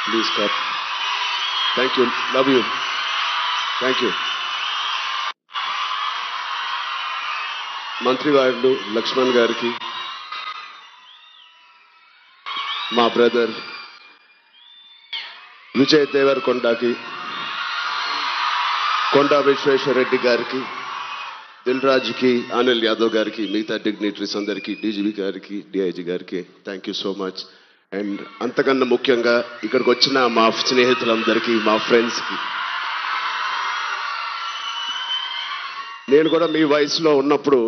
Please cup. Thank you, love you, thank you. మంత్రివారులు లక్ష్మణ్ గారికి, మా బ్రదర్ విజయ్ దేవరకొండకి, కొండా విశ్వేశ్వరరెడ్డి గారికి, దిల్ రాజుకి, అనిల్ యాదవ్ గారికి, మిగతా డిగ్నిటరీస్ అందరికీ, డీజీపీ గారికి, డిఐజీ గారికి thank you so much. And అంతకన్నా ముఖ్యంగా ఇక్కడికి వచ్చిన మా స్నేహితులందరికీ, మా ఫ్రెండ్స్కి, నేను కూడా మీ వయసులో ఉన్నప్పుడు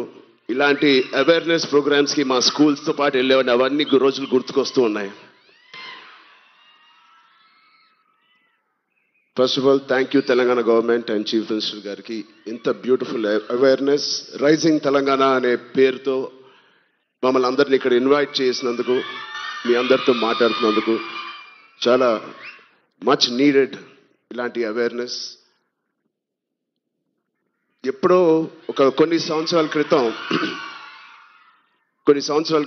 ఇలాంటి అవేర్నెస్ ప్రోగ్రామ్స్కి మా స్కూల్స్తో పాటు వెళ్ళేవాడిని. అవన్నీ రోజులు గుర్తుకొస్తూ ఉన్నాయి. First of all thank you Telangana government and chief minister గారికి. ఇంత బ్యూటిఫుల్ అవేర్నెస్ రైజింగ్ తెలంగాణ అనే పేరుతో మమ్మల్ని అందరిని ఇక్కడ ఇన్వైట్ చేసినందుకు, మీ అందరితో మాట్లాడుతున్నందుకు చాలా మచ్ నీడెడ్ ఇలాంటి అవేర్నెస్. ఎప్పుడో కొన్ని సంవత్సరాల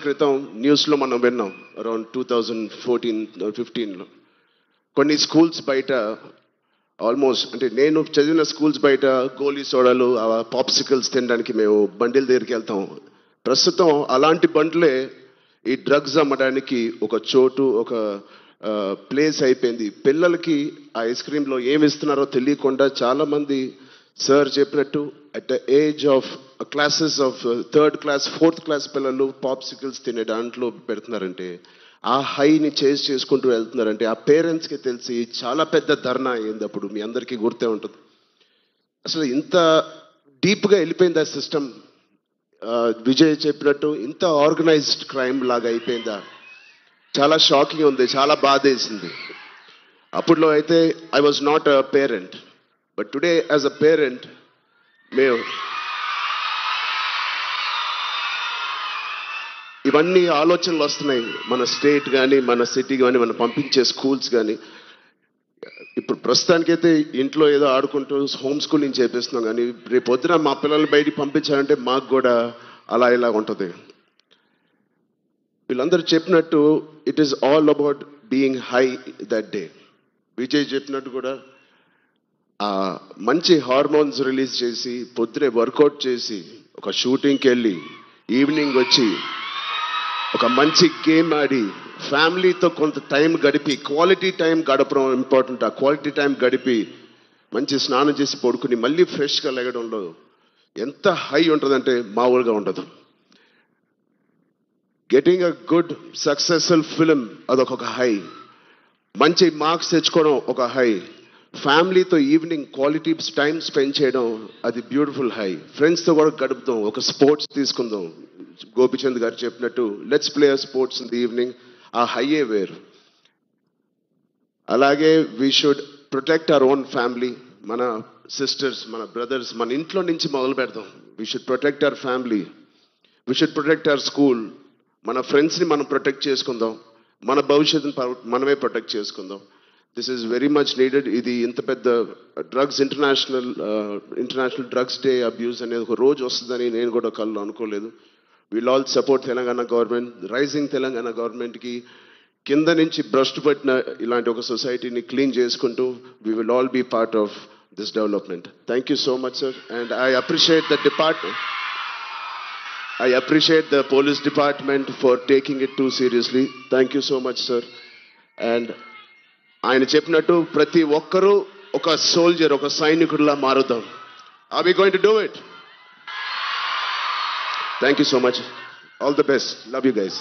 క్రితం న్యూస్లో మనం విన్నాం, అరౌండ్ 2014-15లో కొన్ని స్కూల్స్ బయట ఆల్మోస్ట్, అంటే నేను చదివిన స్కూల్స్ బయట గోలీ సోడాలు, పాప్సికల్స్ తినడానికి మేము బండిల దగ్గరికి వెళ్తాం. ప్రస్తుతం అలాంటి బండ్లే ఈ డ్రగ్స్ అమ్మడానికి ఒక చోటు, ఒక ప్లేస్ అయిపోయింది. పిల్లలకి ఆ ఐస్ క్రీమ్లో ఏమి ఇస్తున్నారో తెలియకుండా చాలామంది సార్ చెప్పినట్టు at the age of classes of 3rd class 4th class పిల్లలు పాప్సికల్స్ తినే దాంట్లో పెడుతున్నారంటే, ఆ హైని చేజ్ చేసుకుంటూ వెళ్తున్నారంటే ఆ పేరెంట్స్కి తెలిసి చాలా పెద్ద ధర్నా అయింది. అప్పుడు మీ అందరికీ గుర్తే ఉంటుంది. అసలు ఇంత డీప్గా వెళ్ళిపోయింది ఆ సిస్టమ్. విజయ్ చెప్పినట్టు ఇంత ఆర్గనైజ్డ్ క్రైమ్ లాగా అయిపోయిందా? చాలా షాకింగ్ ఉంది, చాలా బాధేసింది. అప్పుడులో అయితే I was not a parent, but today as a parent మేము ఇవన్నీ ఆలోచనలు వస్తున్నాయి. మన స్టేట్ కానీ, మన సిటీ కానీ, మనం పంపించే స్కూల్స్ కానీ. ఇప్పుడు ప్రస్తుతానికైతే ఇంట్లో ఏదో ఆడుకుంటూ హోమ్ స్కూలింగ్ చేపిస్తున్నాం, కానీ రేపు పొద్దున మా పిల్లల్ని బయటికి పంపించాలంటే మాకు కూడా అలా ఇలా ఉంటుంది. వీళ్ళందరూ చెప్పినట్టు it is all about being high that day. Vijay చెప్పినట్టు కూడా మంచి హార్మోన్స్ రిలీజ్ చేసి, పొద్దునే వర్కౌట్ చేసి, ఒక షూటింగ్కి వెళ్ళి ఈవినింగ్ వచ్చి ఒక మంచి గేమ్ ఆడి, ఫ్యామిలీతో కొంత టైం గడిపి, క్వాలిటీ టైం గడపడం ఇంపార్టెంట్. ఆ క్వాలిటీ టైం గడిపి మంచి స్నానం చేసి పడుకుని మళ్ళీ ఫ్రెష్గా లెగడంలో ఎంత హై ఉంటుందంటే మామూలుగా ఉండదు. Getting a good successful film అదొక హై, మంచి మార్క్స్ తెచ్చుకోవడం ఒక హై, ఫ్యామిలీతో ఈవినింగ్ క్వాలిటీ టైం స్పెండ్ చేయడం అది బ్యూటిఫుల్ హై, ఫ్రెండ్స్తో కూడా గడుపుతాం, ఒక స్పోర్ట్స్ తీసుకుందాం. గోపిచంద్ గారు చెప్పినట్టు let's play sports in the evening, ఆ హైయే వేరు. అలాగే we should protect our own family, మన సిస్టర్స్, మన బ్రదర్స్, మన ఇంట్లో నుంచి మొదలు పెడదాం. We should protect our family, we should protect our school, మన ఫ్రెండ్స్ని మనం ప్రొటెక్ట్ చేసుకుందాం, మన భవిష్యత్తుని మనమే ప్రొటెక్ట్ చేసుకుందాం. This is very much needed. ఇది ఇంత పెద్ద drugs international drugs day abuse అనేది ఒక రోజు వస్తుందని నేను కూడా కళ్ళు అనుకోలేదు. Will all support Telangana government, rising Telangana గవర్నమెంట్కి. కింద నుంచి భ్రష్టు పట్టిన ఇలాంటి ఒక సొసైటీని క్లీన్ చేసుకుంటూ we will all be part of this development. Thank you so much sir. And I appreciate the police department for taking it too seriously. Thank you so much sir. And ఆయన చెప్పినట్టు ప్రతి ఒక్కరూ ఒక soldier, ఒక సైనికుడిలా మారుదాం. Are we going to do it? Thank you so much. All the best. Love you guys.